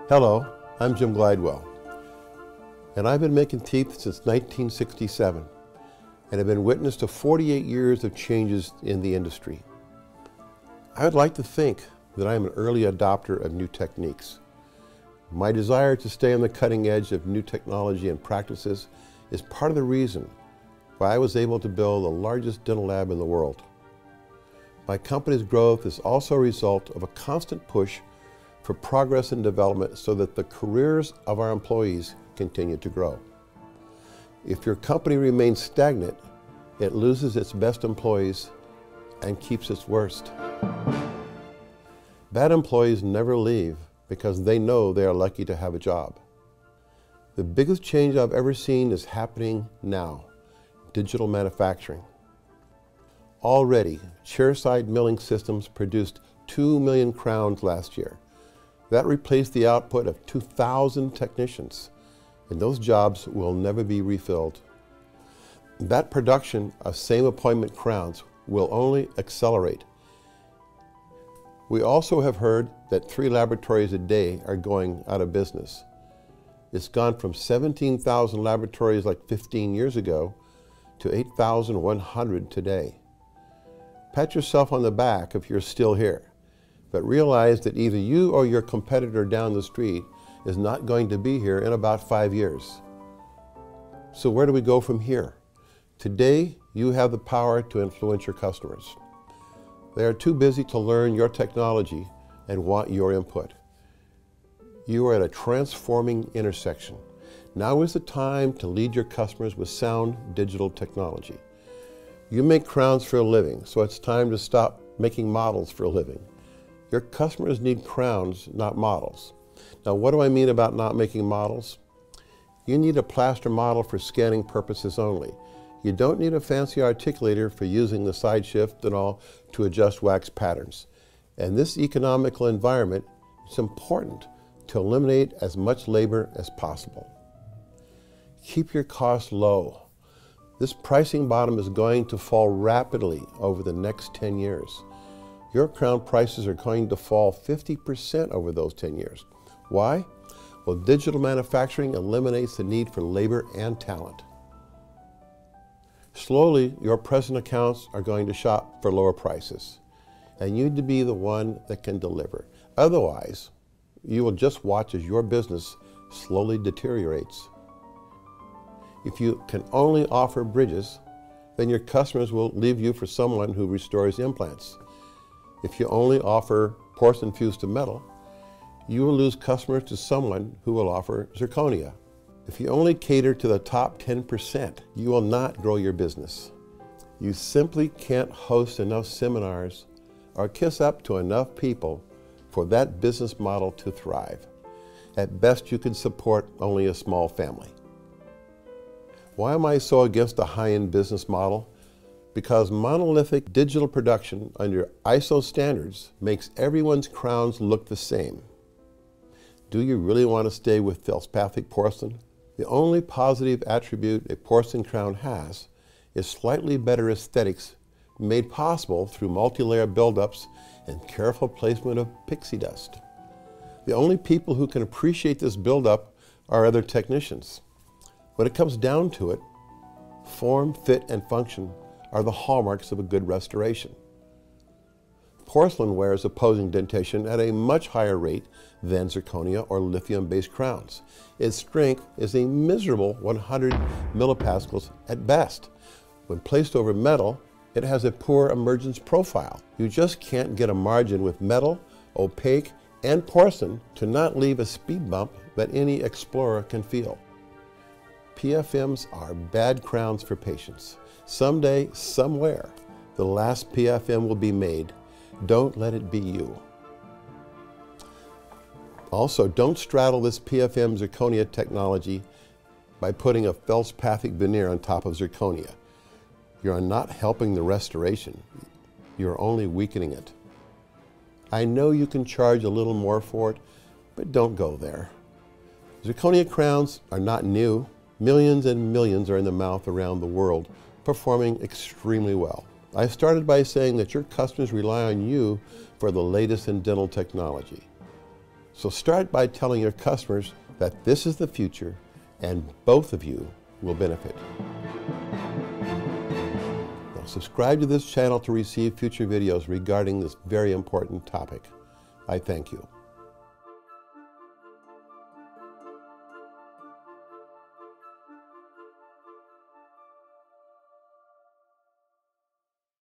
Hello, I'm Jim Glidewell, and I've been making teeth since 1967, and have been witness to 48 years of changes in the industry. I would like to think that I am an early adopter of new techniques. My desire to stay on the cutting edge of new technology and practices is part of the reason why I was able to build the largest dental lab in the world. My company's growth is also a result of a constant push for progress and development so that the careers of our employees continue to grow. If your company remains stagnant, it loses its best employees and keeps its worst. Bad employees never leave because they know they are lucky to have a job. The biggest change I've ever seen is happening now: digital manufacturing. Already, chairside milling systems produced 2 million crowns last year. That replaced the output of 2,000 technicians, and those jobs will never be refilled. That production of same appointment crowns will only accelerate. We also have heard that 3 laboratories a day are going out of business. It's gone from 17,000 laboratories like 15 years ago to 8,100 today. Pat yourself on the back if you're still here, but realize that either you or your competitor down the street is not going to be here in about 5 years. So where do we go from here? Today, you have the power to influence your customers. They are too busy to learn your technology and want your input. You are at a transforming intersection. Now is the time to lead your customers with sound digital technology. You make crowns for a living, so it's time to stop making models for a living. Your customers need crowns, not models. Now, what do I mean about not making models? You need a plaster model for scanning purposes only. You don't need a fancy articulator for using the side shift and all to adjust wax patterns. In this economical environment, it's important to eliminate as much labor as possible. Keep your costs low. This pricing bottom is going to fall rapidly over the next 10 years. Your crown prices are going to fall 50% over those 10 years. Why? Well, digital manufacturing eliminates the need for labor and talent. Slowly, your present accounts are going to shop for lower prices, and you need to be the one that can deliver. Otherwise, you will just watch as your business slowly deteriorates. If you can only offer bridges, then your customers will leave you for someone who restores implants. If you only offer porcelain fused to metal, you will lose customers to someone who will offer zirconia. If you only cater to the top 10%, you will not grow your business. You simply can't host enough seminars or kiss up to enough people for that business model to thrive. At best, you can support only a small family. Why am I so against a high-end business model? Because monolithic digital production under ISO standards makes everyone's crowns look the same. Do you really want to stay with feldspathic porcelain? The only positive attribute a porcelain crown has is slightly better aesthetics made possible through multi-layer buildups and careful placement of pixie dust. The only people who can appreciate this buildup are other technicians. When it comes down to it, form, fit, and function are the hallmarks of a good restoration. Porcelain wears opposing dentation at a much higher rate than zirconia or lithium-based crowns. Its strength is a miserable 100 millipascals at best. When placed over metal, it has a poor emergence profile. You just can't get a margin with metal, opaque, and porcelain to not leave a speed bump that any explorer can feel. PFMs are bad crowns for patients. Someday, somewhere, the last PFM will be made. Don't let it be you. Also, don't straddle this PFM zirconia technology by putting a feldspathic veneer on top of zirconia. You are not helping the restoration. You are only weakening it. I know you can charge a little more for it, but don't go there. Zirconia crowns are not new. Millions and millions are in the mouth around the world, performing extremely well. I started by saying that your customers rely on you for the latest in dental technology. So start by telling your customers that this is the future and both of you will benefit. Now subscribe to this channel to receive future videos regarding this very important topic. I thank you.